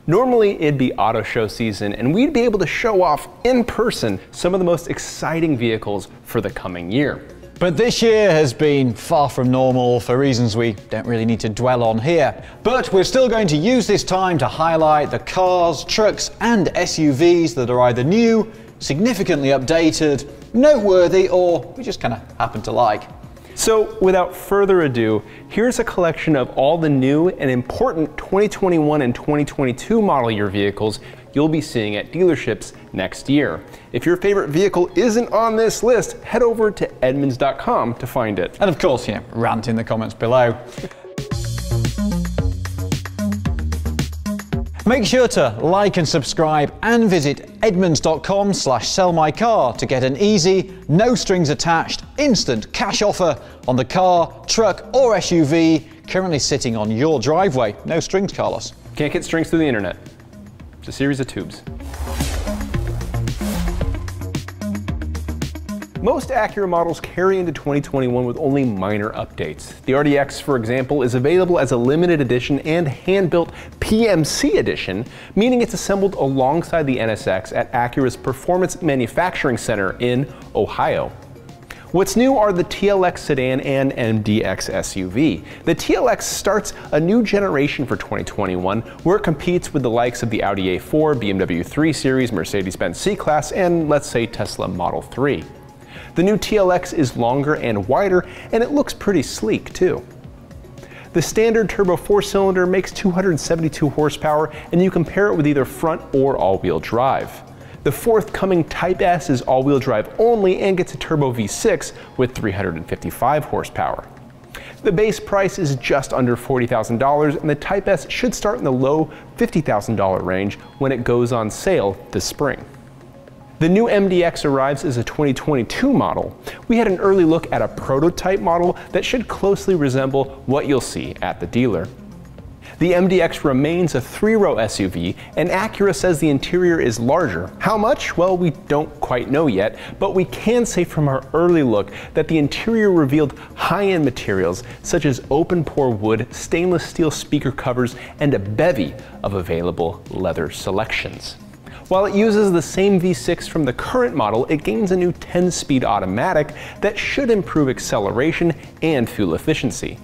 Normally it'd be auto show season and we'd be able to show off in person some of the most exciting vehicles for the coming year. But this year has been far from normal for reasons we don't really need to dwell on here. But we're still going to use this time to highlight the cars, trucks and SUVs that are either new, significantly updated, noteworthy, or we just kind of happen to like. So without further ado, here's a collection of all the new and important 2021 and 2022 model year vehicles you'll be seeing at dealerships next year. If your favorite vehicle isn't on this list, head over to Edmunds.com to find it. And of course, rant in the comments below. Make sure to like and subscribe and visit Edmunds.com/sellmycar to get an easy, no strings attached, instant cash offer on the car, truck or SUV currently sitting on your driveway. No strings, Carlos. Can't get strings through the internet. It's a series of tubes. Most Acura models carry into 2021 with only minor updates. The RDX, for example, is available as a limited edition and hand-built PMC edition, meaning it's assembled alongside the NSX at Acura's Performance Manufacturing Center in Ohio. What's new are the TLX sedan and MDX SUV. The TLX starts a new generation for 2021 where it competes with the likes of the Audi A4, BMW 3 Series, Mercedes-Benz C-Class, and let's say Tesla Model 3. The new TLX is longer and wider, and it looks pretty sleek too. The standard turbo 4-cylinder makes 272 horsepower, and you can pair it with either front or all-wheel drive. The forthcoming Type S is all-wheel drive only and gets a turbo V6 with 355 horsepower. The base price is just under $40,000, and the Type S should start in the low $50,000 range when it goes on sale this spring. The new MDX arrives as a 2022 model. We had an early look at a prototype model that should closely resemble what you'll see at the dealer. The MDX remains a 3-row SUV, and Acura says the interior is larger. How much? Well, we don't quite know yet, but we can say from our early look that the interior revealed high-end materials such as open-pore wood, stainless steel speaker covers, and a bevy of available leather selections. While it uses the same V6 from the current model, it gains a new 10-speed automatic that should improve acceleration and fuel efficiency.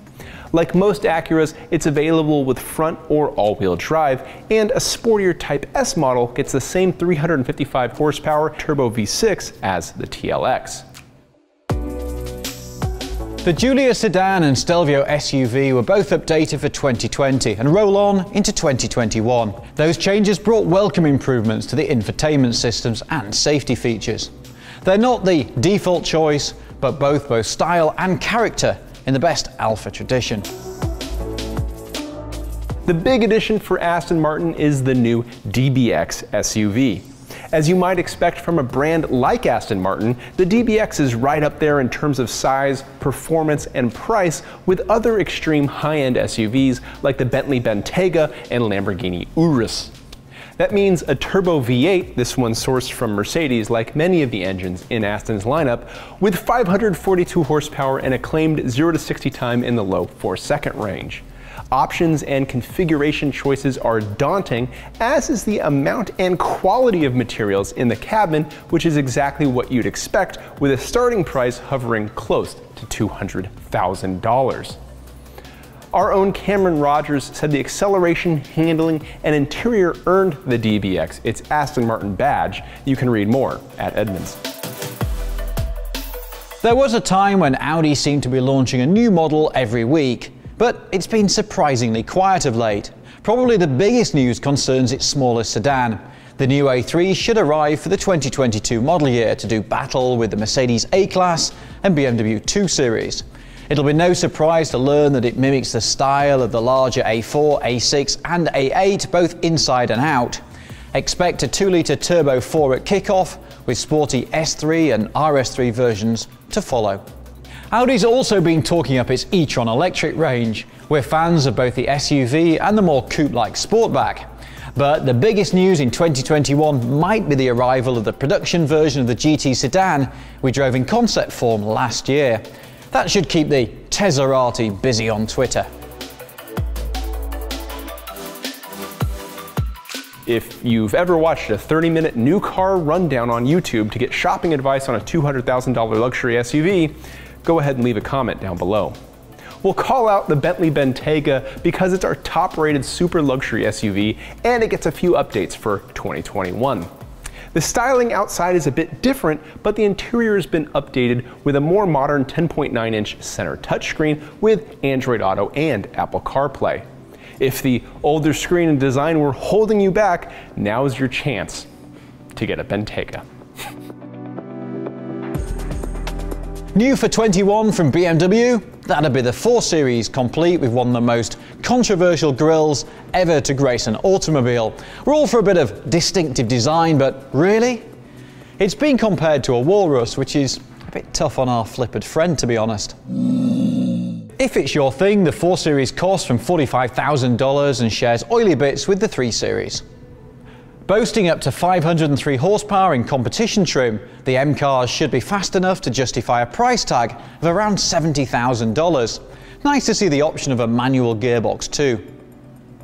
Like most Acuras, it's available with front or all-wheel drive, and a sportier Type S model gets the same 355 horsepower turbo V6 as the TLX. The Giulia sedan and Stelvio SUV were both updated for 2020 and roll on into 2021. Those changes brought welcome improvements to the infotainment systems and safety features. They're not the default choice, but both style and character in the best Alfa tradition. The big addition for Aston Martin is the new DBX SUV. As you might expect from a brand like Aston Martin, the DBX is right up there in terms of size, performance, and price with other extreme high-end SUVs like the Bentley Bentayga and Lamborghini Urus. That means a turbo V8, this one sourced from Mercedes like many of the engines in Aston's lineup, with 542 horsepower and a claimed 0 to 60 time in the low 4-second range. Options and configuration choices are daunting, as is the amount and quality of materials in the cabin, which is exactly what you'd expect with a starting price hovering close to $200,000. Our own Cameron Rogers said the acceleration, handling, and interior earned the DBX its Aston Martin badge. You can read more at Edmunds. There was a time when Audi seemed to be launching a new model every week, but it's been surprisingly quiet of late. Probably the biggest news concerns its smallest sedan. The new A3 should arrive for the 2022 model year to do battle with the Mercedes A-Class and BMW 2 Series. It'll be no surprise to learn that it mimics the style of the larger A4, A6 and A8, both inside and out. Expect a 2-litre turbo 4 at kickoff, with sporty S3 and RS3 versions to follow. Audi's also been talking up its e-tron electric range. We're fans of both the SUV and the more coupe-like Sportback. But the biggest news in 2021 might be the arrival of the production version of the GT sedan we drove in concept form last year. That should keep the Tesserati busy on Twitter. If you've ever watched a 30-minute new car rundown on YouTube to get shopping advice on a $200,000 luxury SUV, go ahead and leave a comment down below. We'll call out the Bentley Bentayga because it's our top-rated super luxury SUV and it gets a few updates for 2021. The styling outside is a bit different, but the interior has been updated with a more modern 10.9-inch center touchscreen with Android Auto and Apple CarPlay. If the older screen and design were holding you back, now is your chance to get a Bentayga. New for 21 from BMW, that'd be the 4 Series, complete with one of the most controversial grilles ever to grace an automobile. We're all for a bit of distinctive design, but really? It's been compared to a Walrus, which is a bit tough on our flippered friend, to be honest. If it's your thing, the 4 Series costs from $45,000 and shares oily bits with the 3 Series. Boasting up to 503 horsepower in competition trim, the M-Cars should be fast enough to justify a price tag of around $70,000. Nice to see the option of a manual gearbox too.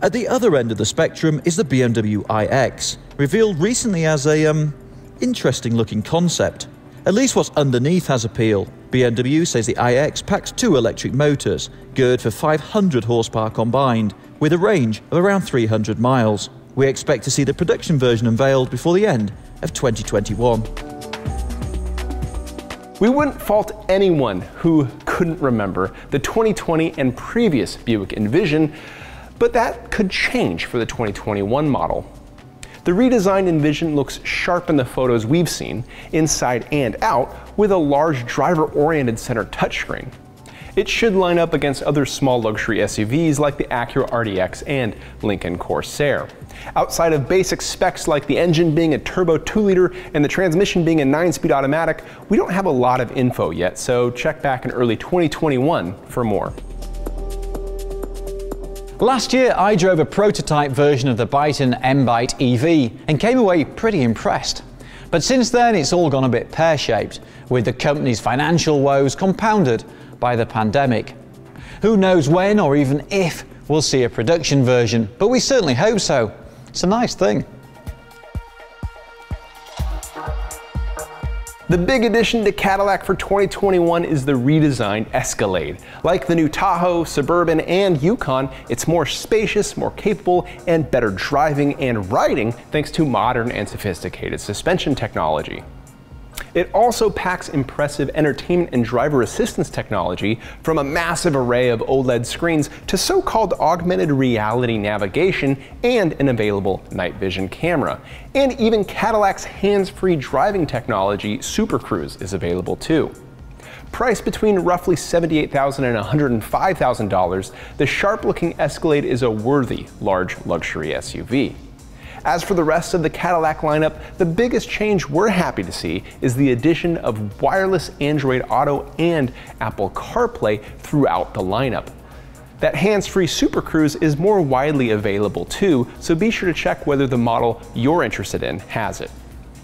At the other end of the spectrum is the BMW iX, revealed recently as a interesting looking concept. At least what's underneath has appeal. BMW says the iX packs 2 electric motors, geared for 500 horsepower combined, with a range of around 300 miles. We expect to see the production version unveiled before the end of 2021. We wouldn't fault anyone who couldn't remember the 2020 and previous Buick Envision, but that could change for the 2021 model. The redesigned Envision looks sharp in the photos we've seen, inside and out, with a large driver-oriented center touchscreen. It should line up against other small luxury SUVs like the Acura RDX and Lincoln Corsair. Outside of basic specs like the engine being a turbo 2-liter and the transmission being a 9-speed automatic, we don't have a lot of info yet, so check back in early 2021 for more. Last year, I drove a prototype version of the Byton M-Byte EV and came away pretty impressed. But since then, it's all gone a bit pear-shaped, with the company's financial woes compounded by the pandemic. Who knows when or even if we'll see a production version, but we certainly hope so. It's a nice thing. The big addition to Cadillac for 2021 is the redesigned Escalade. Like the new Tahoe, Suburban, and Yukon, it's more spacious, more capable, and better driving and riding thanks to modern and sophisticated suspension technology. It also packs impressive entertainment and driver assistance technology, from a massive array of OLED screens to so-called augmented reality navigation and an available night vision camera. And even Cadillac's hands-free driving technology, Super Cruise, is available too. Priced between roughly $78,000 and $105,000, the sharp-looking Escalade is a worthy large luxury SUV. As for the rest of the Cadillac lineup, the biggest change we're happy to see is the addition of wireless Android Auto and Apple CarPlay throughout the lineup. That hands-free Super Cruise is more widely available too, so be sure to check whether the model you're interested in has it.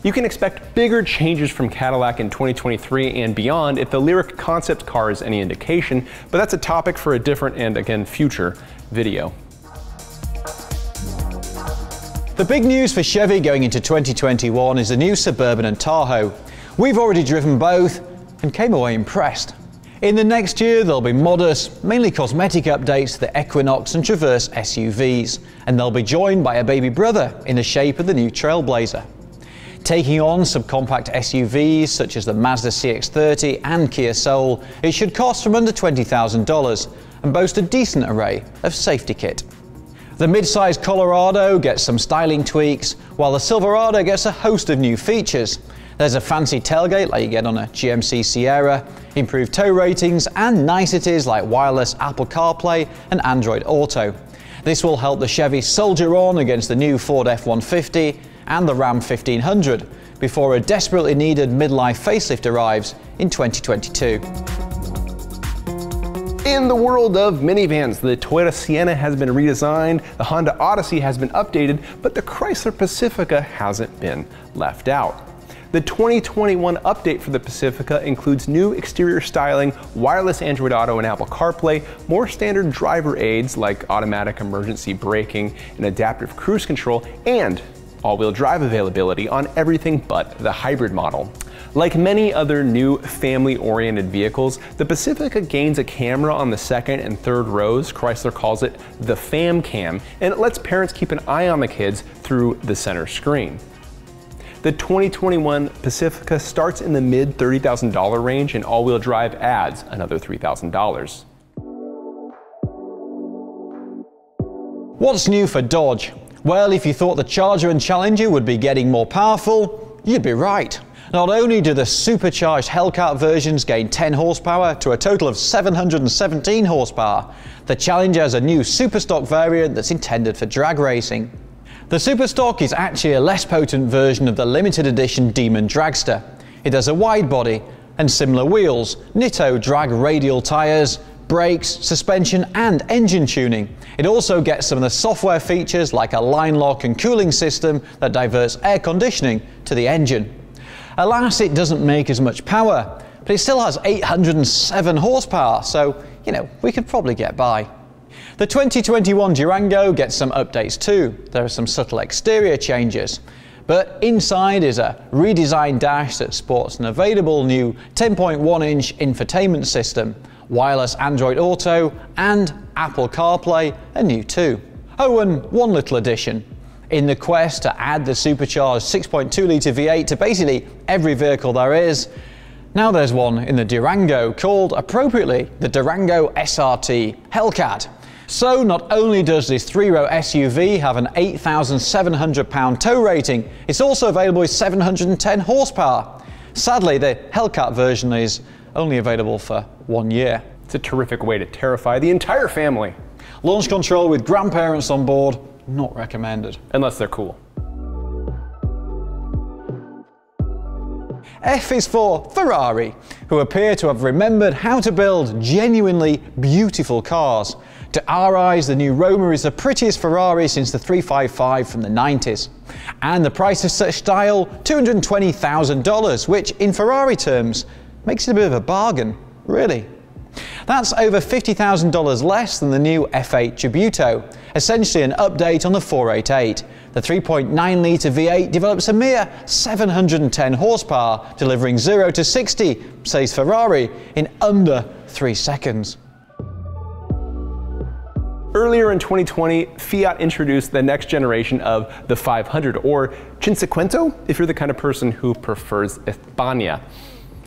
You can expect bigger changes from Cadillac in 2023 and beyond if the Lyriq concept car is any indication, but that's a topic for a different and, again, future video. The big news for Chevy going into 2021 is the new Suburban and Tahoe. We've already driven both and came away impressed. In the next year, there'll be modest, mainly cosmetic updates to the Equinox and Traverse SUVs, and they'll be joined by a baby brother in the shape of the new Trailblazer. Taking on subcompact SUVs such as the Mazda CX-30 and Kia Soul, it should cost from under $20,000 and boast a decent array of safety kit. The mid-size Colorado gets some styling tweaks, while the Silverado gets a host of new features. There's a fancy tailgate like you get on a GMC Sierra, improved tow ratings, and niceties like wireless Apple CarPlay and Android Auto. This will help the Chevy soldier on against the new Ford F-150 and the Ram 1500 before a desperately needed midlife facelift arrives in 2022. In the world of minivans, the Toyota Sienna has been redesigned, the Honda Odyssey has been updated, but the Chrysler Pacifica hasn't been left out. The 2021 update for the Pacifica includes new exterior styling, wireless Android Auto and Apple CarPlay, more standard driver aids like automatic emergency braking and adaptive cruise control, and all-wheel drive availability on everything but the hybrid model. Like many other new family-oriented vehicles, the Pacifica gains a camera on the second and third rows. Chrysler calls it the Fam Cam, and it lets parents keep an eye on the kids through the center screen. The 2021 Pacifica starts in the mid $30,000 range, and all-wheel drive adds another $3,000. What's new for Dodge? Well, if you thought the Charger and Challenger would be getting more powerful, you'd be right. Not only do the supercharged Hellcat versions gain 10 horsepower to a total of 717 horsepower, the Challenger has a new Superstock variant that's intended for drag racing. The Superstock is actually a less potent version of the limited edition Demon Dragster. It has a wide body and similar wheels, Nitto drag radial tyres, brakes, suspension and engine tuning. It also gets some of the software features like a line lock and cooling system that diverts air conditioning to the engine. Alas, it doesn't make as much power, but it still has 807 horsepower, so, we could probably get by. The 2021 Durango gets some updates too. There are some subtle exterior changes. But inside is a redesigned dash that sports an available new 10.1-inch infotainment system, wireless Android Auto, and Apple CarPlay are new too. Oh, and one little addition. In the quest to add the supercharged 6.2-litre V8 to basically every vehicle there is, now there's one in the Durango called, appropriately, the Durango SRT Hellcat. So not only does this 3-row SUV have an 8,700-pound tow rating, it's also available with 710 horsepower. Sadly, the Hellcat version is only available for 1 year. It's a terrific way to terrify the entire family. Launch control with grandparents on board, not recommended. Unless they're cool. F is for Ferrari, who appear to have remembered how to build genuinely beautiful cars. To our eyes, the new Roma is the prettiest Ferrari since the 355 from the 90s. And the price of such style, $220,000, which in Ferrari terms makes it a bit of a bargain, really. That's over $50,000 less than the new F8 Tributo, essentially an update on the 488. The 3.9-litre V8 develops a mere 710 horsepower, delivering 0 to 60, says Ferrari, in under 3 seconds. Earlier in 2020, Fiat introduced the next generation of the 500, or Cinquecento, if you're the kind of person who prefers España.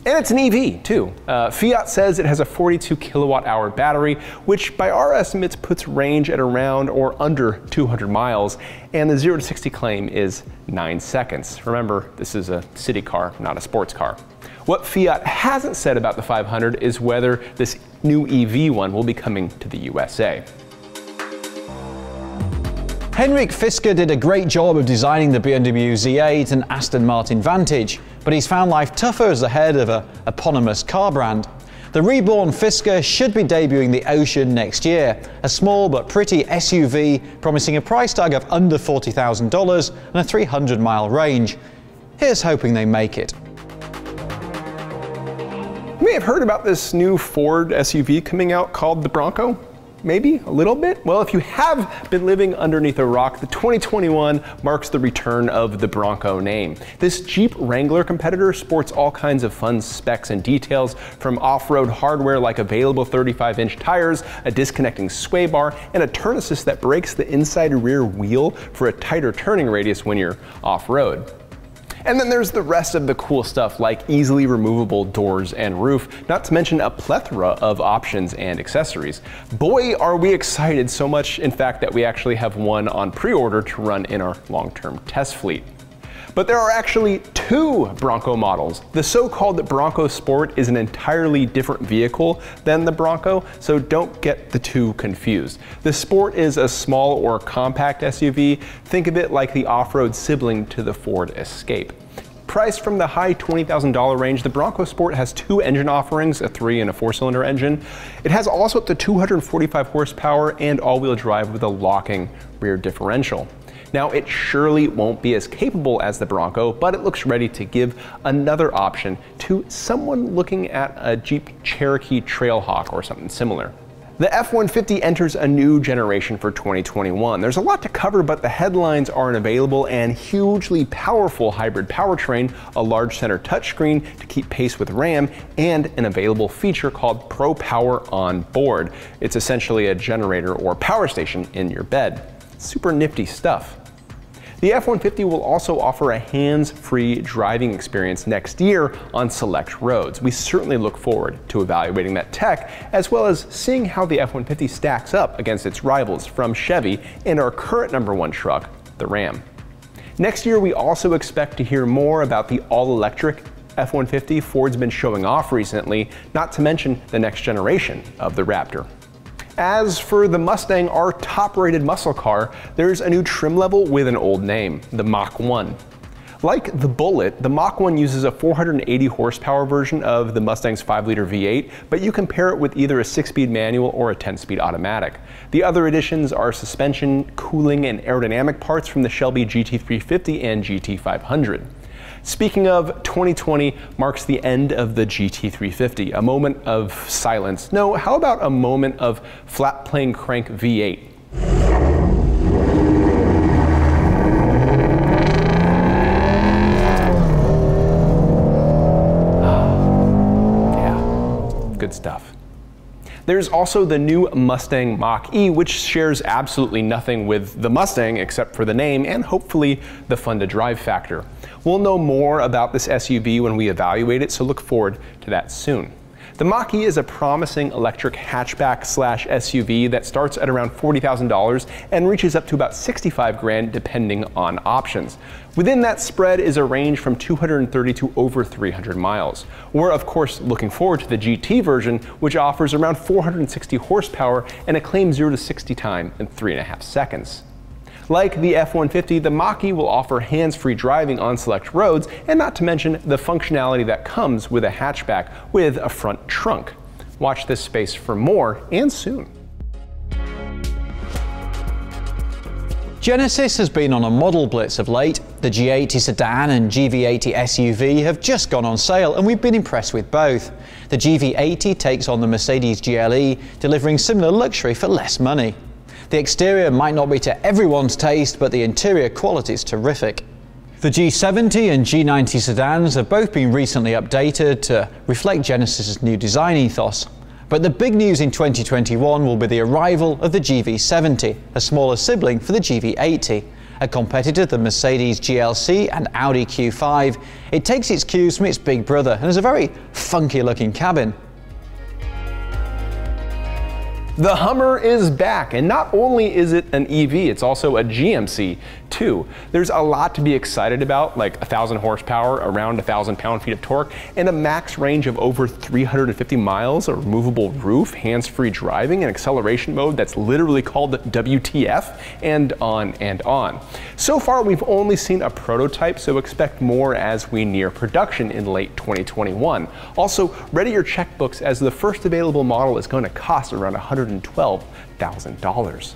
And it's an EV, too. Fiat says it has a 42 kilowatt-hour battery, which by our estimates puts range at around or under 200 miles, and the 0 to 60 claim is 9 seconds. Remember, this is a city car, not a sports car. What Fiat hasn't said about the 500 is whether this new EV one will be coming to the USA. Henrik Fisker did a great job of designing the BMW Z8 and Aston Martin Vantage, but he's found life tougher as the head of an eponymous car brand. The reborn Fisker should be debuting the Ocean next year, a small but pretty SUV promising a price tag of under $40,000 and a 300-mile range. Here's hoping they make it. You may have heard about this new Ford SUV coming out called the Bronco. Maybe a little bit? Well, if you have been living underneath a rock, the 2021 marks the return of the Bronco name. This Jeep Wrangler competitor sports all kinds of fun specs and details, from off-road hardware like available 35-inch tires, a disconnecting sway bar, and a turn assist that brakes the inside rear wheel for a tighter turning radius when you're off-road. And then there's the rest of the cool stuff like easily removable doors and roof, not to mention a plethora of options and accessories. Boy, are we excited, so much in fact that we actually have one on pre-order to run in our long-term test fleet. But there are actually two Bronco models. The so-called Bronco Sport is an entirely different vehicle than the Bronco, so don't get the two confused. The Sport is a small or compact SUV. Think of it like the off-road sibling to the Ford Escape. Priced from the high $20,000 range, the Bronco Sport has two engine offerings, a 3- and a 4-cylinder engine. It has also up to 245 horsepower and all-wheel drive with a locking rear differential. Now, it surely won't be as capable as the Bronco, but it looks ready to give another option to someone looking at a Jeep Cherokee Trailhawk or something similar. The F-150 enters a new generation for 2021. There's a lot to cover, but the headlines are an available and hugely powerful hybrid powertrain, a large center touchscreen to keep pace with RAM, and an available feature called Pro Power on Board. It's essentially a generator or power station in your bed. Super nifty stuff. The F-150 will also offer a hands-free driving experience next year on select roads. We certainly look forward to evaluating that tech, as well as seeing how the F-150 stacks up against its rivals from Chevy and our current #1 truck, the Ram. Next year, we also expect to hear more about the all-electric F-150 Ford's been showing off recently, not to mention the next generation of the Raptor. As for the Mustang, our top-rated muscle car, there's a new trim level with an old name, the Mach 1. Like the Bullet, the Mach 1 uses a 480 horsepower version of the Mustang's 5-liter V8, but you can pair it with either a 6-speed manual or a 10-speed automatic. The other additions are suspension, cooling, and aerodynamic parts from the Shelby GT350 and GT500. Speaking of, 2020 marks the end of the GT350, a moment of silence. No, how about a moment of flat plane crank V8? Yeah, good stuff. There's also the new Mustang Mach-E, which shares absolutely nothing with the Mustang except for the name and hopefully the fun-to-drive factor. We'll know more about this SUV when we evaluate it, so look forward to that soon. The Mach-E is a promising electric hatchback/SUV that starts at around $40,000 and reaches up to about $65,000 depending on options. Within that spread is a range from 230 to over 300 miles. We're of course looking forward to the GT version, which offers around 460 horsepower and a claimed 0 to 60 time in 3.5 seconds. Like the F-150, the Mach-E will offer hands-free driving on select roads, and not to mention the functionality that comes with a hatchback with a front trunk. Watch this space for more, and soon. Genesis has been on a model blitz of late. The G80 sedan and GV80 SUV have just gone on sale, and we've been impressed with both. The GV80 takes on the Mercedes GLE, delivering similar luxury for less money. The exterior might not be to everyone's taste, but the interior quality is terrific. The G70 and G90 sedans have both been recently updated to reflect Genesis's new design ethos. But the big news in 2021 will be the arrival of the GV70, a smaller sibling for the GV80. A competitor to the Mercedes GLC and Audi Q5, it takes its cues from its big brother and has a very funky looking cabin. The Hummer is back, and not only is it an EV, it's also a GMC too. There's a lot to be excited about, like 1,000 horsepower, around 1,000 pound-feet of torque, and a max range of over 350 miles, a removable roof, hands-free driving, and acceleration mode that's literally called WTF, and on and on. So far, we've only seen a prototype, so expect more as we near production in late 2021. Also, ready your checkbooks as the first available model is going to cost around $112,000.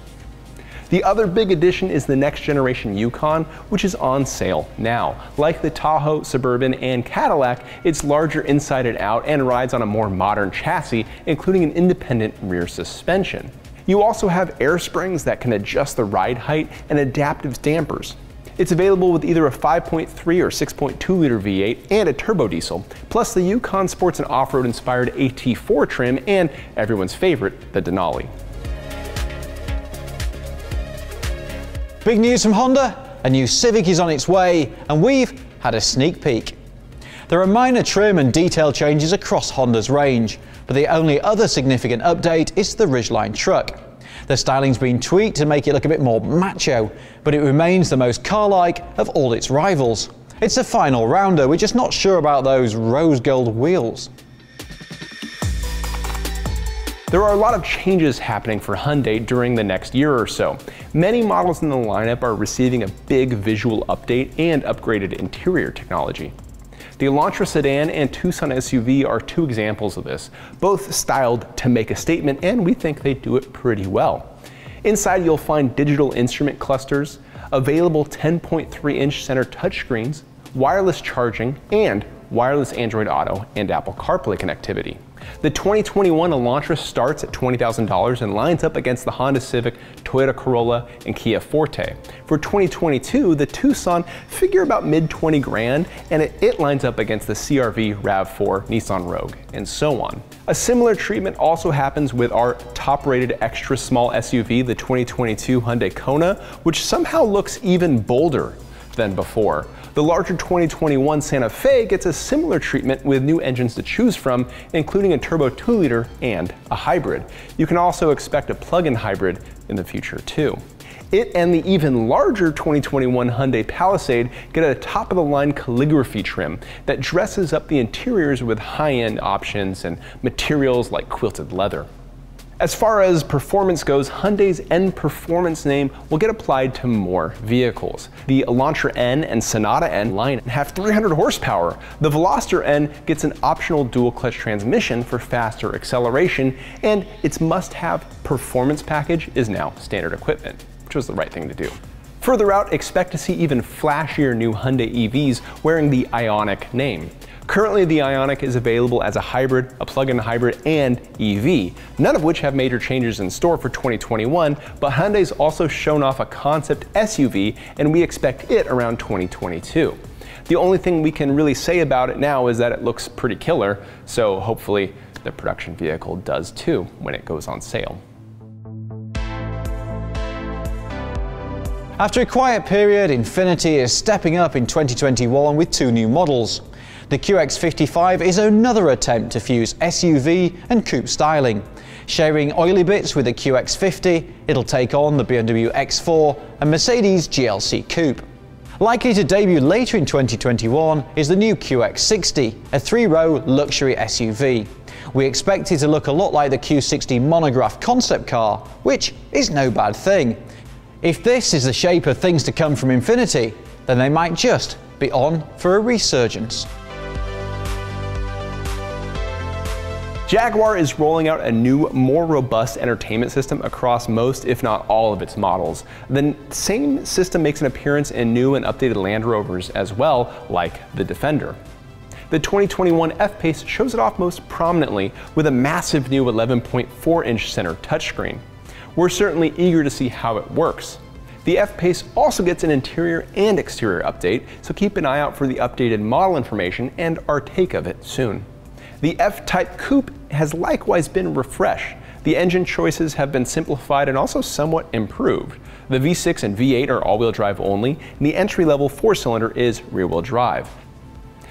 The other big addition is the next generation Yukon, which is on sale now. Like the Tahoe, Suburban, and Cadillac, it's larger inside and out and rides on a more modern chassis, including an independent rear suspension. You also have air springs that can adjust the ride height and adaptive dampers. It's available with either a 5.3 or 6.2 liter V8 and a turbo diesel. Plus, the Yukon sports an off-road inspired AT4 trim and everyone's favorite, the Denali. Big news from Honda, a new Civic is on its way, and we've had a sneak peek. There are minor trim and detail changes across Honda's range, but the only other significant update is the Ridgeline truck. The styling's been tweaked to make it look a bit more macho, but it remains the most car-like of all its rivals. It's a fine all-rounder, we're just not sure about those rose gold wheels. There are a lot of changes happening for Hyundai during the next year or so. Many models in the lineup are receiving a big visual update and upgraded interior technology. The Elantra sedan and Tucson SUV are two examples of this, both styled to make a statement, and we think they do it pretty well. Inside you'll find digital instrument clusters, available 10.3-inch center touchscreens, wireless charging, and wireless Android Auto and Apple CarPlay connectivity. The 2021 Elantra starts at $20,000 and lines up against the Honda Civic, Toyota Corolla, and Kia Forte. For 2022, the Tucson figure about mid-20 grand, and it lines up against the CR-V, RAV4, Nissan Rogue, and so on. A similar treatment also happens with our top-rated extra small SUV, the 2022 Hyundai Kona, which somehow looks even bolder than before. The larger 2021 Santa Fe gets a similar treatment with new engines to choose from, including a turbo 2-liter and a hybrid. You can also expect a plug-in hybrid in the future too. It and the even larger 2021 Hyundai Palisade get a top-of-the-line calligraphy trim that dresses up the interiors with high-end options and materials like quilted leather. As far as performance goes, Hyundai's N Performance name will get applied to more vehicles. The Elantra N and Sonata N line have 300 horsepower. The Veloster N gets an optional dual-clutch transmission for faster acceleration, and its must-have performance package is now standard equipment, which was the right thing to do. Further out, expect to see even flashier new Hyundai EVs wearing the Ioniq name. Currently, the Ioniq is available as a hybrid, a plug-in hybrid, and EV, none of which have major changes in store for 2021, but Hyundai's also shown off a concept SUV, and we expect it around 2022. The only thing we can really say about it now is that it looks pretty killer, so hopefully the production vehicle does too when it goes on sale. After a quiet period, Infiniti is stepping up in 2021 with two new models. The QX55 is another attempt to fuse SUV and coupe styling. Sharing oily bits with the QX50, it'll take on the BMW X4 and Mercedes GLC Coupe. Likely to debut later in 2021 is the new QX60, a 3-row luxury SUV. We expect it to look a lot like the Q60 monograph concept car, which is no bad thing. If this is the shape of things to come from Infiniti, then they might just be on for a resurgence. Jaguar is rolling out a new, more robust entertainment system across most, if not all, of its models. The same system makes an appearance in new and updated Land Rovers as well, like the Defender. The 2021 F-Pace shows it off most prominently with a massive new 11.4-inch center touchscreen. We're certainly eager to see how it works. The F-Pace also gets an interior and exterior update, so keep an eye out for the updated model information and our take of it soon. The F-Type Coupe has likewise been refreshed. The engine choices have been simplified and also somewhat improved. The V6 and V8 are all-wheel drive only, and the entry-level 4-cylinder is rear-wheel drive.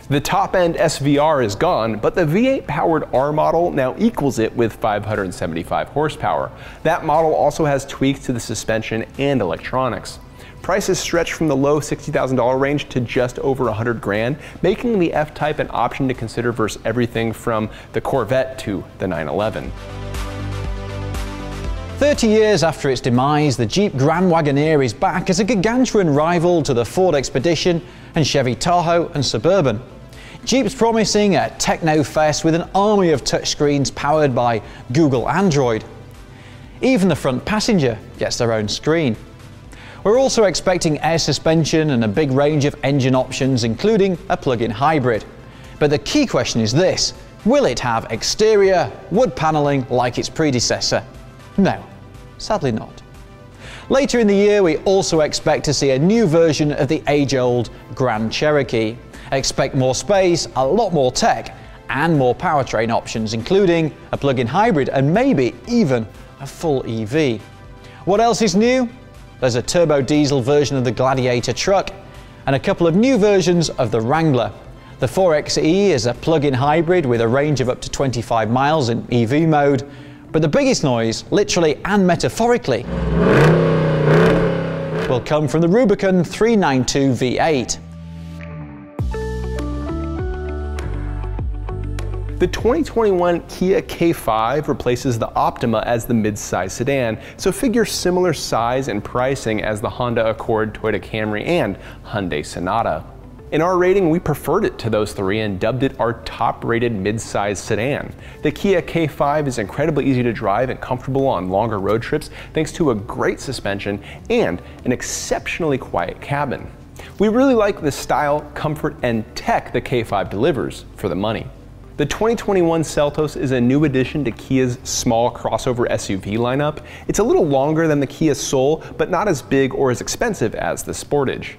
The top-end SVR is gone, but the V8-powered R model now equals it with 575 horsepower. That model also has tweaks to the suspension and electronics. Prices stretch from the low $60,000 range to just over 100 grand, making the F-Type an option to consider versus everything from the Corvette to the 911. 30 years after its demise, the Jeep Grand Wagoneer is back as a gargantuan rival to the Ford Expedition and Chevy Tahoe and Suburban. Jeep's promising a techno-fest with an army of touchscreens powered by Google Android. Even the front passenger gets their own screen. We're also expecting air suspension and a big range of engine options, including a plug-in hybrid. But the key question is this: will it have exterior wood paneling like its predecessor? No, sadly not. Later in the year, we also expect to see a new version of the age-old Grand Cherokee. Expect more space, a lot more tech, and more powertrain options, including a plug-in hybrid and maybe even a full EV. What else is new? There's a turbo diesel version of the Gladiator truck and a couple of new versions of the Wrangler. The 4xe is a plug-in hybrid with a range of up to 25 miles in EV mode, but the biggest noise, literally and metaphorically, will come from the Rubicon 392 V8. The 2021 Kia K5 replaces the Optima as the mid-size sedan, so figure similar size and pricing as the Honda Accord, Toyota Camry, and Hyundai Sonata. In our rating, we preferred it to those three and dubbed it our top-rated mid-size sedan. The Kia K5 is incredibly easy to drive and comfortable on longer road trips thanks to a great suspension and an exceptionally quiet cabin. We really like the style, comfort, and tech the K5 delivers for the money. The 2021 Seltos is a new addition to Kia's small crossover SUV lineup. It's a little longer than the Kia Soul, but not as big or as expensive as the Sportage.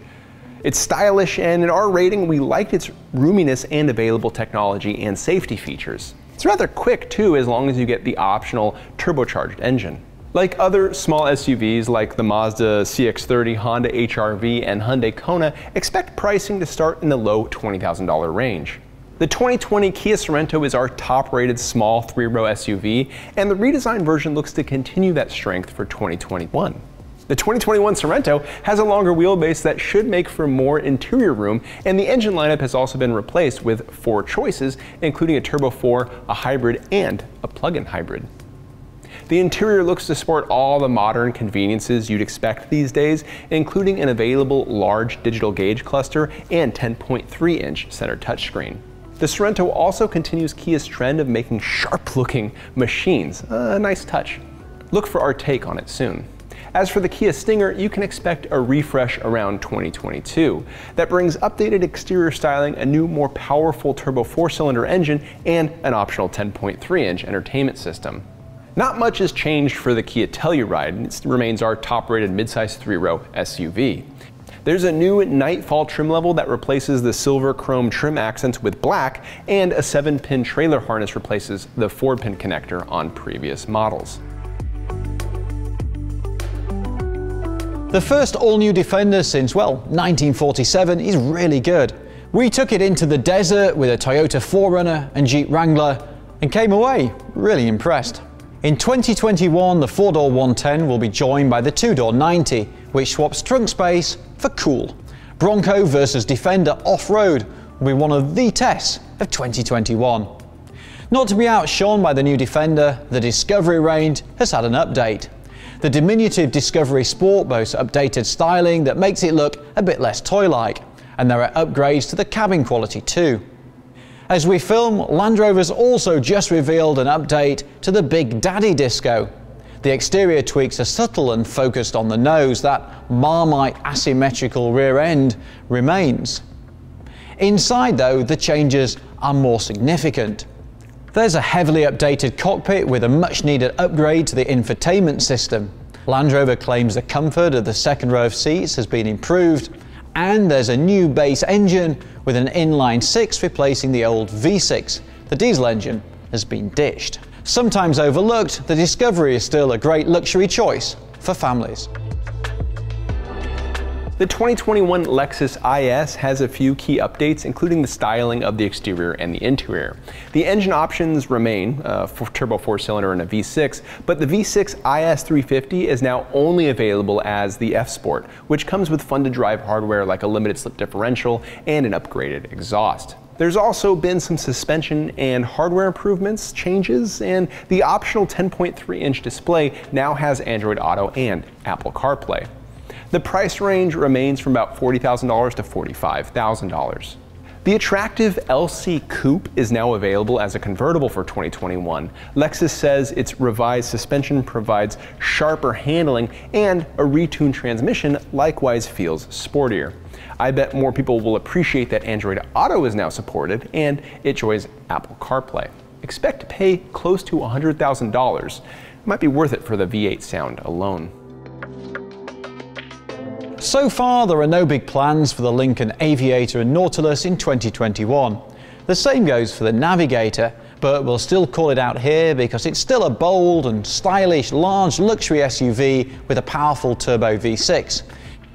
It's stylish, and in our rating, we liked its roominess and available technology and safety features. It's rather quick too, as long as you get the optional turbocharged engine. Like other small SUVs like the Mazda CX-30, Honda HR-V, and Hyundai Kona, expect pricing to start in the low $20,000 range. The 2020 Kia Sorento is our top-rated small three-row SUV, and the redesigned version looks to continue that strength for 2021. The 2021 Sorento has a longer wheelbase that should make for more interior room, and the engine lineup has also been replaced with 4 choices, including a Turbo 4, a hybrid, and a plug-in hybrid. The interior looks to sport all the modern conveniences you'd expect these days, including an available large digital gauge cluster and 10.3-inch center touchscreen. The Sorento also continues Kia's trend of making sharp-looking machines, a nice touch. Look for our take on it soon. As for the Kia Stinger, you can expect a refresh around 2022. That brings updated exterior styling, a new, more powerful turbo 4-cylinder engine, and an optional 10.3-inch entertainment system. Not much has changed for the Kia Telluride. It remains our top-rated midsize 3-row SUV. There's a new Nightfall trim level that replaces the silver chrome trim accents with black, and a 7-pin trailer harness replaces the 4-pin connector on previous models. The first all-new Defender since, well, 1947 is really good. We took it into the desert with a Toyota 4Runner and Jeep Wrangler and came away really impressed. In 2021, the 4-door 110 will be joined by the 2-door 90, which swaps trunk space for cool. Bronco versus Defender off-road will be one of the tests of 2021. Not to be outshone by the new Defender, the Discovery range has had an update. The diminutive Discovery Sport boasts updated styling that makes it look a bit less toy-like, and there are upgrades to the cabin quality too. As we film, Land Rover's also just revealed an update to the Big Daddy Disco. The exterior tweaks are subtle and focused on the nose. That Marmite asymmetrical rear end remains. Inside though, the changes are more significant. There's a heavily updated cockpit with a much needed upgrade to the infotainment system. Land Rover claims the comfort of the second row of seats has been improved, and there's a new base engine with an inline 6 replacing the old V6. The diesel engine has been ditched. Sometimes overlooked, the Discovery is still a great luxury choice for families. The 2021 Lexus IS has a few key updates, including the styling of the exterior and the interior. The engine options remain for turbo 4-cylinder and a V6, but the V6 IS 350 is now only available as the F-Sport, which comes with fun-to-drive hardware like a limited slip differential and an upgraded exhaust. There's also been some suspension and hardware improvements, changes, and the optional 10.3-inch display now has Android Auto and Apple CarPlay. The price range remains from about $40,000 to $45,000. The attractive LC Coupe is now available as a convertible for 2021. Lexus says its revised suspension provides sharper handling, and a retuned transmission likewise feels sportier. I bet more people will appreciate that Android Auto is now supported and it enjoys Apple CarPlay. Expect to pay close to $100,000. It might be worth it for the V8 sound alone. So far, there are no big plans for the Lincoln Aviator and Nautilus in 2021. The same goes for the Navigator, but we'll still call it out here because it's still a bold and stylish large luxury SUV with a powerful turbo V6.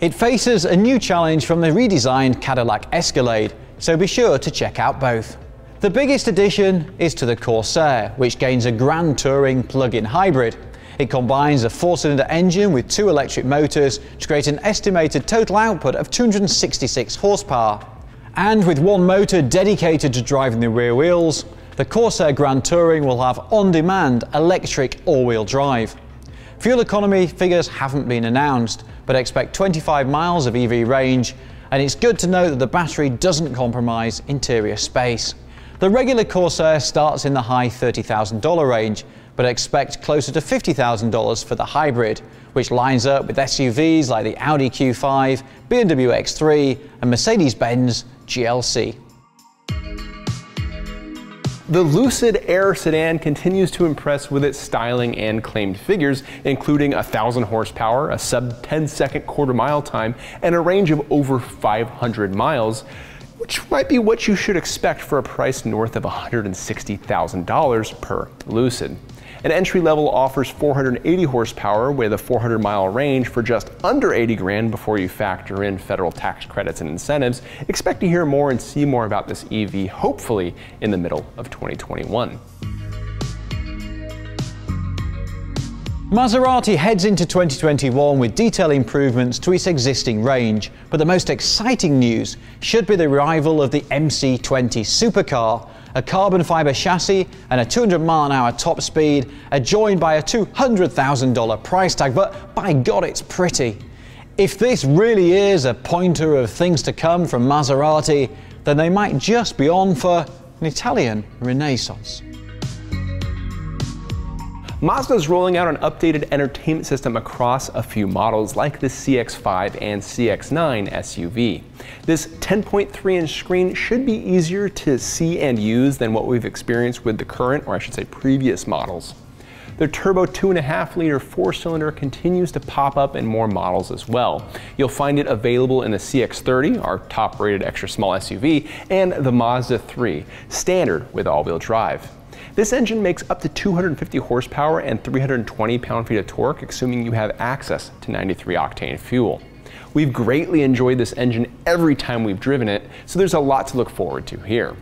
It faces a new challenge from the redesigned Cadillac Escalade, so be sure to check out both. The biggest addition is to the Corsair, which gains a Grand Touring plug-in hybrid. It combines a 4-cylinder engine with 2 electric motors to create an estimated total output of 266 horsepower. And with 1 motor dedicated to driving the rear wheels, the Corsair Grand Touring will have on-demand electric all-wheel drive. Fuel economy figures haven't been announced, but expect 25 miles of EV range and it's good to know that the battery doesn't compromise interior space. The regular Corsair starts in the high $30,000 range, but expect closer to $50,000 for the hybrid, which lines up with SUVs like the Audi Q5, BMW X3 and Mercedes-Benz GLC. The Lucid Air sedan continues to impress with its styling and claimed figures, including 1,000 horsepower, a sub-10-second quarter-mile time, and a range of over 500 miles, which might be what you should expect for a price north of $160,000 per Lucid. An entry level offers 480 horsepower with a 400-mile range for just under 80 grand before you factor in federal tax credits and incentives. Expect to hear more and see more about this EV hopefully in the middle of 2021. Maserati heads into 2021 with detailed improvements to its existing range, but the most exciting news should be the arrival of the MC20 supercar. A carbon fiber chassis and a 200-mile-an-hour top speed are joined by a $200,000 price tag, but by God, it's pretty. If this really is a pointer of things to come from Maserati, then they might just be on for an Italian renaissance. Mazda is rolling out an updated entertainment system across a few models like the CX-5 and CX-9 SUV. This 10.3-inch screen should be easier to see and use than what we've experienced with the current, or I should say previous models. Their turbo 2.5-liter four-cylinder continues to pop up in more models as well. You'll find it available in the CX-30, our top-rated extra small SUV, and the Mazda 3, standard with all-wheel drive. This engine makes up to 250 horsepower and 320 pound-feet of torque, assuming you have access to 93-octane fuel. We've greatly enjoyed this engine every time we've driven it, so there's a lot to look forward to here.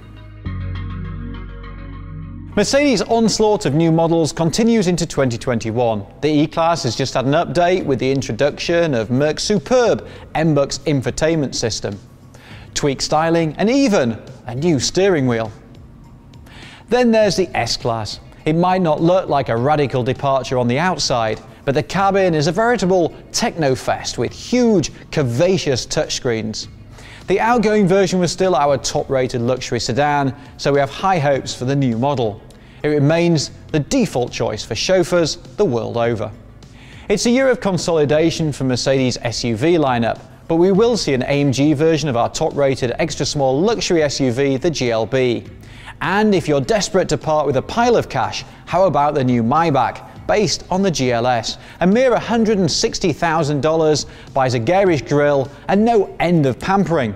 Mercedes' onslaught of new models continues into 2021. The E-Class has just had an update with the introduction of Merc's superb MBUX infotainment system, tweaked styling and even a new steering wheel. Then there's the S-Class. It might not look like a radical departure on the outside, but the cabin is a veritable techno-fest with huge, curvaceous touchscreens. The outgoing version was still our top-rated luxury sedan, so we have high hopes for the new model. It remains the default choice for chauffeurs the world over. It's a year of consolidation for Mercedes' SUV lineup, but we will see an AMG version of our top-rated extra-small luxury SUV, the GLB. And if you're desperate to part with a pile of cash, how about the new Maybach, based on the GLS? A mere $160,000 buys a garish grille and no end of pampering.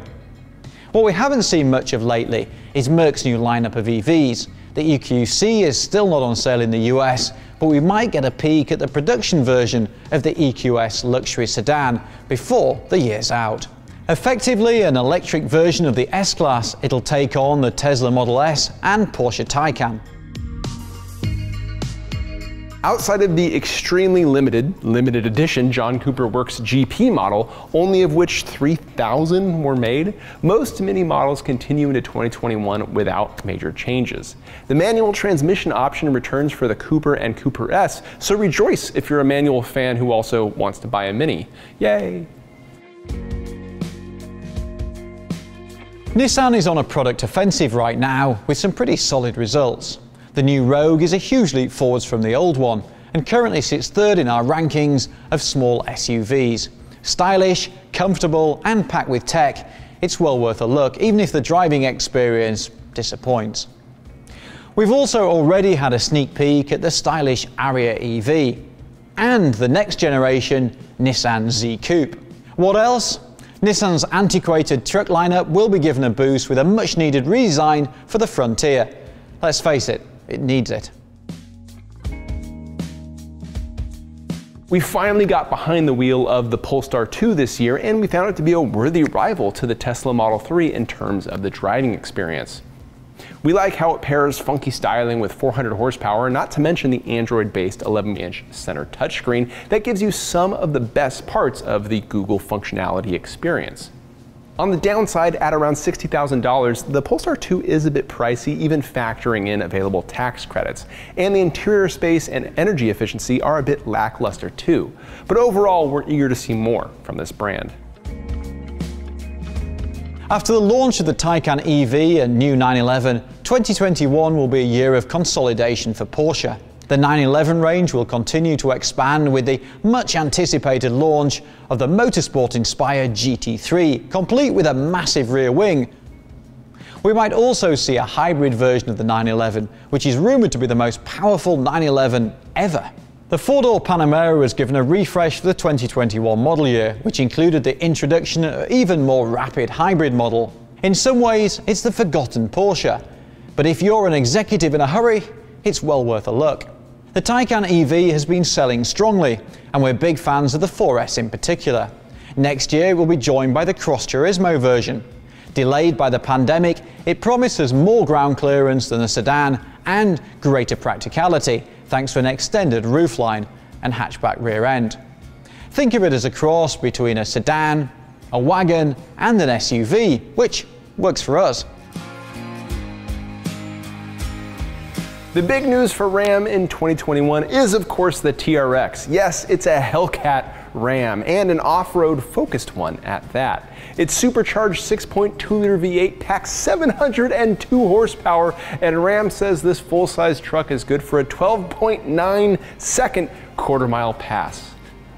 What we haven't seen much of lately is Merc's new lineup of EVs. The EQC is still not on sale in the US, but we might get a peek at the production version of the EQS luxury sedan before the year's out. Effectively an electric version of the S-Class, it'll take on the Tesla Model S and Porsche Taycan. Outside of the extremely limited edition John Cooper Works GP model, only of which 3,000 were made, most Mini models continue into 2021 without major changes. The manual transmission option returns for the Cooper and Cooper S, so rejoice if you're a manual fan who also wants to buy a Mini. Yay! Nissan is on a product offensive right now with some pretty solid results. The new Rogue is a huge leap forwards from the old one and currently sits third in our rankings of small SUVs. Stylish, comfortable and packed with tech, it's well worth a look even if the driving experience disappoints. We've also already had a sneak peek at the stylish Ariya EV and the next generation Nissan Z Coupe. What else? Nissan's antiquated truck lineup will be given a boost with a much-needed redesign for the Frontier. Let's face it, it needs it. We finally got behind the wheel of the Polestar 2 this year, and we found it to be a worthy rival to the Tesla Model 3 in terms of the driving experience. We like how it pairs funky styling with 400 horsepower, not to mention the Android-based 11-inch center touchscreen that gives you some of the best parts of the Google functionality experience. On the downside, at around $60,000, the Polestar 2 is a bit pricey, even factoring in available tax credits, and the interior space and energy efficiency are a bit lackluster too. But overall, we're eager to see more from this brand. After the launch of the Taycan EV and new 911, 2021 will be a year of consolidation for Porsche. The 911 range will continue to expand with the much anticipated launch of the motorsport-inspired GT3, complete with a massive rear wing. We might also see a hybrid version of the 911, which is rumoured to be the most powerful 911 ever. The four-door Panamera was given a refresh for the 2021 model year, which included the introduction of an even more rapid hybrid model. In some ways, it's the forgotten Porsche, but if you're an executive in a hurry, it's well worth a look. The Taycan EV has been selling strongly, and we're big fans of the 4S in particular. Next year, we'll be joined by the Cross Turismo version. Delayed by the pandemic, it promises more ground clearance than the sedan and greater practicality, thanks to an extended roofline and hatchback rear end. Think of it as a cross between a sedan, a wagon and an SUV, which works for us. The big news for Ram in 2021 is, of course, the TRX. Yes, it's a Hellcat Ram, and an off-road focused one at that. Its supercharged 6.2-liter V8 packs 702 horsepower, and Ram says this full-size truck is good for a 12.9-second quarter-mile pass.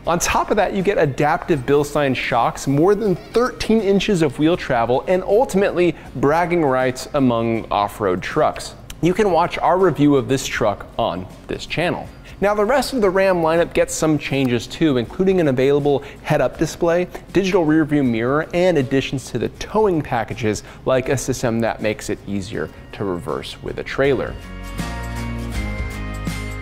On top of that, you get adaptive Bilstein shocks, more than 13 inches of wheel travel, and ultimately bragging rights among off-road trucks. You can watch our review of this truck on this channel. Now, the rest of the Ram lineup gets some changes too, including an available head-up display, digital rearview mirror, and additions to the towing packages, like a system that makes it easier to reverse with a trailer.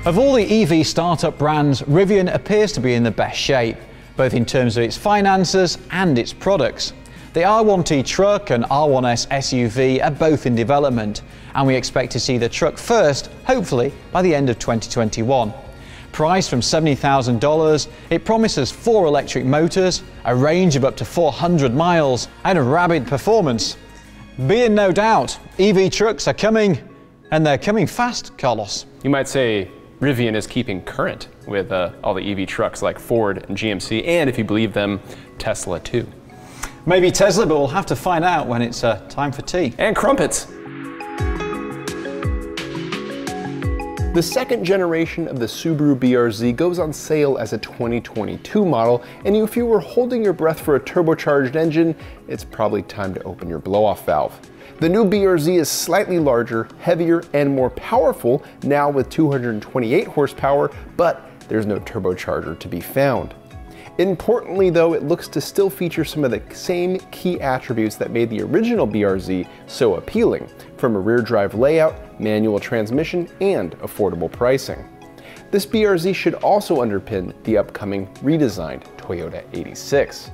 Of all the EV startup brands, Rivian appears to be in the best shape, both in terms of its finances and its products. The R1T truck and R1S SUV are both in development, and we expect to see the truck first, hopefully by the end of 2021. Priced from $70,000, it promises 4 electric motors, a range of up to 400 miles, and a rabid performance. Be in no doubt, EV trucks are coming, and they're coming fast, Carlos. You might say Rivian is keeping current with all the EV trucks like Ford and GMC, and if you believe them, Tesla too. Maybe Tesla, but we'll have to find out when it's time for tea. And crumpets. The second generation of the Subaru BRZ goes on sale as a 2022 model, and if you were holding your breath for a turbocharged engine, it's probably time to open your blow-off valve. The new BRZ is slightly larger, heavier, and more powerful, now with 228 horsepower, but there's no turbocharger to be found. Importantly though, it looks to still feature some of the same key attributes that made the original BRZ so appealing, from a rear drive layout, manual transmission, and affordable pricing. This BRZ should also underpin the upcoming redesigned Toyota 86.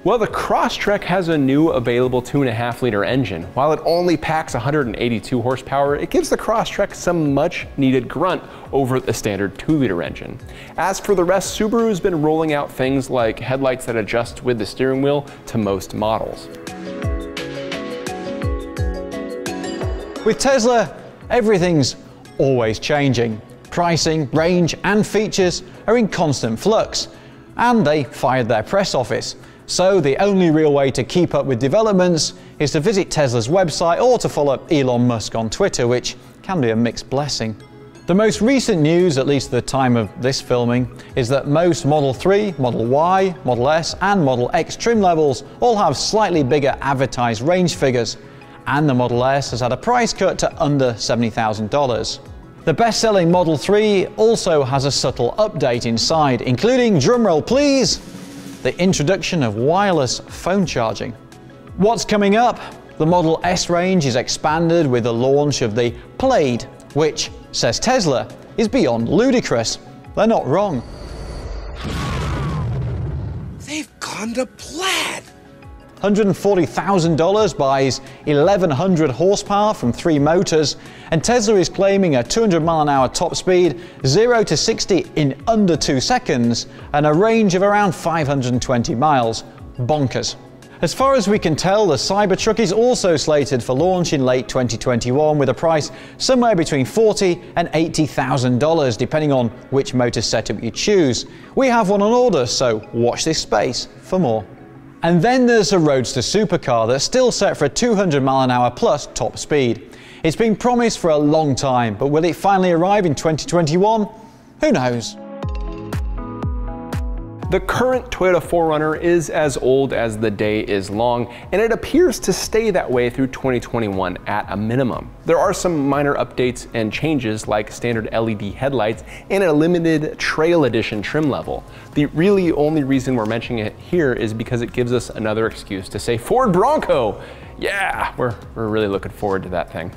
Well, the Crosstrek has a new available 2.5-liter engine. While it only packs 182 horsepower, it gives the Crosstrek some much needed grunt over the standard 2-liter engine. As for the rest, Subaru's been rolling out things like headlights that adjust with the steering wheel to most models. With Tesla, everything's always changing. Pricing, range, and features are in constant flux, and they fired their press office. So the only real way to keep up with developments is to visit Tesla's website or to follow Elon Musk on Twitter, which can be a mixed blessing. The most recent news, at least at the time of this filming, is that most Model 3, Model Y, Model S and Model X trim levels all have slightly bigger advertised range figures, and the Model S has had a price cut to under $70,000. The best-selling Model 3 also has a subtle update inside, including, drumroll please, the introduction of wireless phone charging. What's coming up? The Model S range is expanded with the launch of the Plaid, which, says Tesla, is beyond ludicrous. They're not wrong. They've gone to Plaid! $140,000 buys 1,100 horsepower from 3 motors, and Tesla is claiming a 200-mile-an-hour top speed, 0 to 60 in under 2 seconds, and a range of around 520 miles. Bonkers. As far as we can tell, the Cybertruck is also slated for launch in late 2021 with a price somewhere between $40,000 and $80,000, depending on which motor setup you choose. We have one on order, so watch this space for more. And then there's the Roadster supercar that's still set for a 200 mph plus top speed. It's been promised for a long time, but will it finally arrive in 2021? Who knows? The current Toyota 4Runner is as old as the day is long, and it appears to stay that way through 2021 at a minimum. There are some minor updates and changes like standard LED headlights and a limited Trail Edition trim level. The really only reason we're mentioning it here is because it gives us another excuse to say Ford Bronco! Yeah, we're really looking forward to that thing.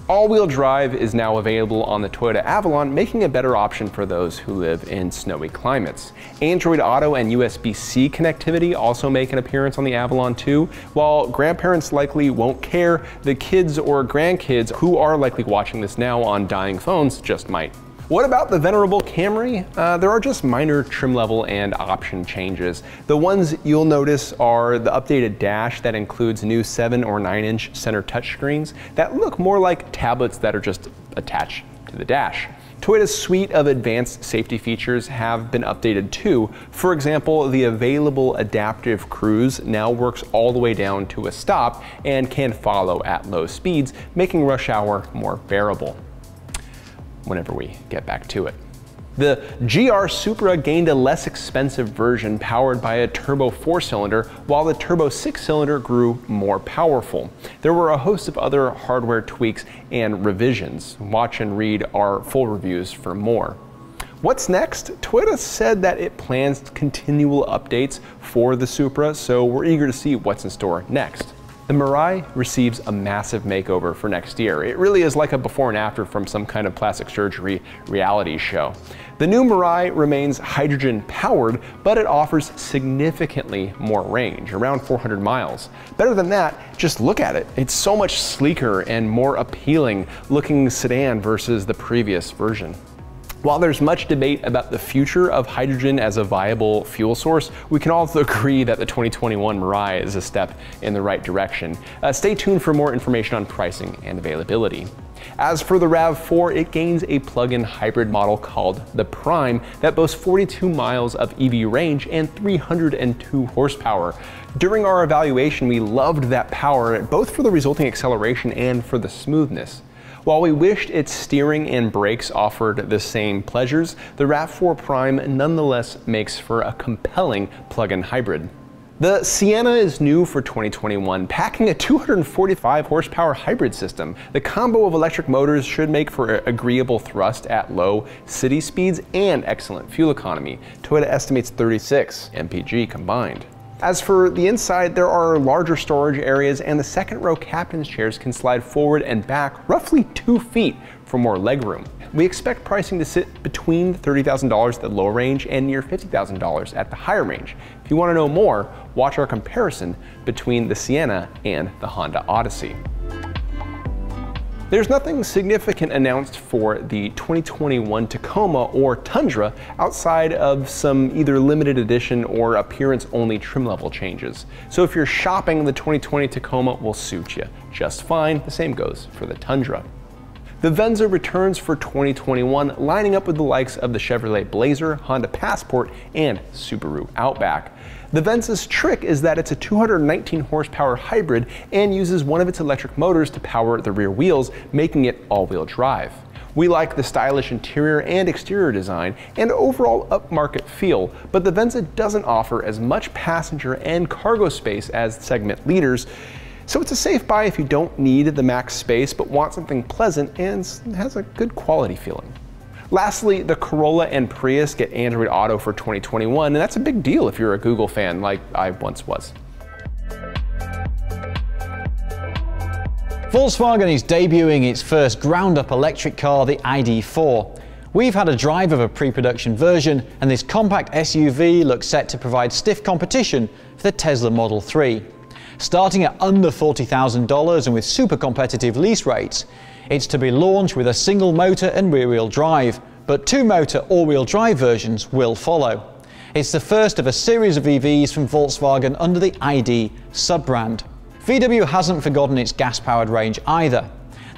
All-wheel drive is now available on the Toyota Avalon, making a better option for those who live in snowy climates. Android Auto and USB-C connectivity also make an appearance on the Avalon too. While grandparents likely won't care, the kids or grandkids who are likely watching this now on dying phones just might. What about the venerable Camry? There are just minor trim level and option changes. The ones you'll notice are the updated dash that includes new 7 or 9-inch center touchscreens that look more like tablets that are just attached to the dash. Toyota's suite of advanced safety features have been updated too. For example, the available adaptive cruise now works all the way down to a stop and can follow at low speeds, making rush hour more bearable whenever we get back to it. The GR Supra gained a less expensive version powered by a turbo 4-cylinder, while the turbo 6-cylinder grew more powerful. There were a host of other hardware tweaks and revisions. Watch and read our full reviews for more. What's next? Toyota said that it plans continual updates for the Supra, so we're eager to see what's in store next. The Mirai receives a massive makeover for next year. It really is like a before and after from some kind of plastic surgery reality show. The new Mirai remains hydrogen powered, but it offers significantly more range, around 400 miles. Better than that, just look at it. It's so much sleeker and more appealing looking sedan versus the previous version. While there's much debate about the future of hydrogen as a viable fuel source, we can also agree that the 2021 Mirai is a step in the right direction. Stay tuned for more information on pricing and availability. As for the RAV4, it gains a plug-in hybrid model called the Prime that boasts 42 miles of EV range and 302 horsepower. During our evaluation, we loved that power, both for the resulting acceleration and for the smoothness. While we wished its steering and brakes offered the same pleasures, the RAV4 Prime nonetheless makes for a compelling plug-in hybrid. The Sienna is new for 2021, packing a 245 horsepower hybrid system. The combo of electric motors should make for agreeable thrust at low city speeds and excellent fuel economy. Toyota estimates 36 mpg combined. As for the inside, there are larger storage areas, and the second row captain's chairs can slide forward and back roughly 2 feet for more legroom. We expect pricing to sit between $30,000 at the low range and near $50,000 at the higher range. If you want to know more, watch our comparison between the Sienna and the Honda Odyssey. There's nothing significant announced for the 2021 Tacoma or Tundra outside of some either limited edition or appearance-only trim level changes. So if you're shopping, the 2020 Tacoma will suit you just fine. The same goes for the Tundra. The Venza returns for 2021, lining up with the likes of the Chevrolet Blazer, Honda Passport, and Subaru Outback. The Venza's trick is that it's a 219 horsepower hybrid and uses one of its electric motors to power the rear wheels, making it all-wheel drive. We like the stylish interior and exterior design and overall upmarket feel, but the Venza doesn't offer as much passenger and cargo space as segment leaders. So it's a safe buy if you don't need the max space but want something pleasant and has a good quality feeling. Lastly, the Corolla and Prius get Android Auto for 2021, and that's a big deal if you're a Google fan like I once was. Volkswagen is debuting its first ground-up electric car, the ID.4. We've had a drive of a pre-production version, and this compact SUV looks set to provide stiff competition for the Tesla Model 3. Starting at under $40,000 and with super competitive lease rates, it's to be launched with a single motor and rear-wheel drive, but 2-motor all-wheel drive versions will follow. It's the first of a series of EVs from Volkswagen under the ID sub-brand. VW hasn't forgotten its gas-powered range either.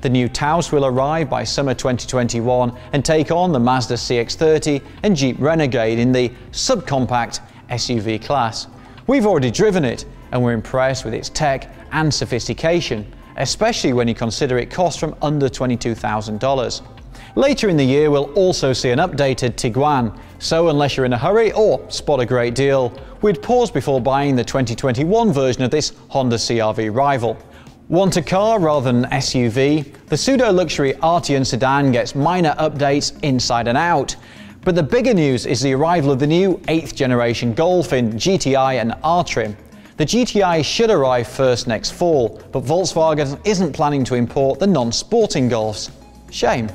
The new Taos will arrive by summer 2021 and take on the Mazda CX-30 and Jeep Renegade in the subcompact SUV class. We've already driven it, and we're impressed with its tech and sophistication, especially when you consider it costs from under $22,000. Later in the year, we'll also see an updated Tiguan, so unless you're in a hurry or spot a great deal, we'd pause before buying the 2021 version of this Honda CR-V rival. Want a car rather than an SUV? The pseudo-luxury Arteon sedan gets minor updates inside and out. But the bigger news is the arrival of the new 8th generation Golf in GTI and R trim. The GTI should arrive first next fall, but Volkswagen isn't planning to import the non-sporting Golfs. Shame.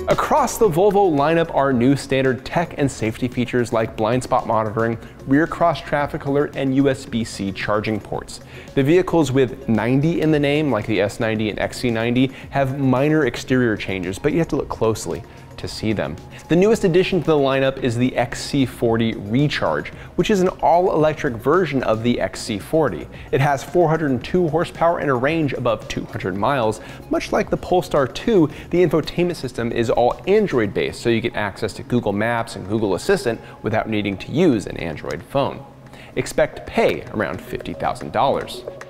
Across the Volvo lineup are new standard tech and safety features like blind spot monitoring, rear cross traffic alert, and USB-C charging ports. The vehicles with 90 in the name, like the S90 and XC90, have minor exterior changes, but you have to look closely to see them. The newest addition to the lineup is the XC40 Recharge, which is an all-electric version of the XC40. It has 402 horsepower and a range above 200 miles. Much like the Polestar 2, the infotainment system is all Android-based, so you get access to Google Maps and Google Assistant without needing to use an Android phone. Expect to pay around $50,000.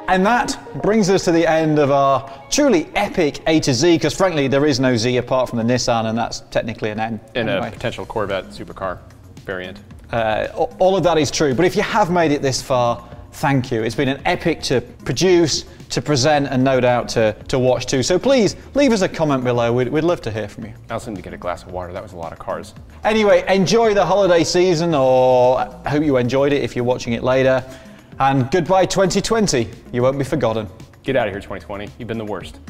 And that brings us to the end of our truly epic A to Z, because frankly there is no Z apart from the Nissan, and that's technically an N. And anyway. a potential Corvette supercar variant. All of that is true, but if you have made it this far, thank you. It's been an epic to produce, to present, and no doubt to watch too. So please leave us a comment below. We'd love to hear from you. I also need to get a glass of water. That was a lot of cars. Anyway, enjoy the holiday season, or I hope you enjoyed it if you're watching it later. And goodbye 2020, you won't be forgotten. Get out of here 2020, you've been the worst.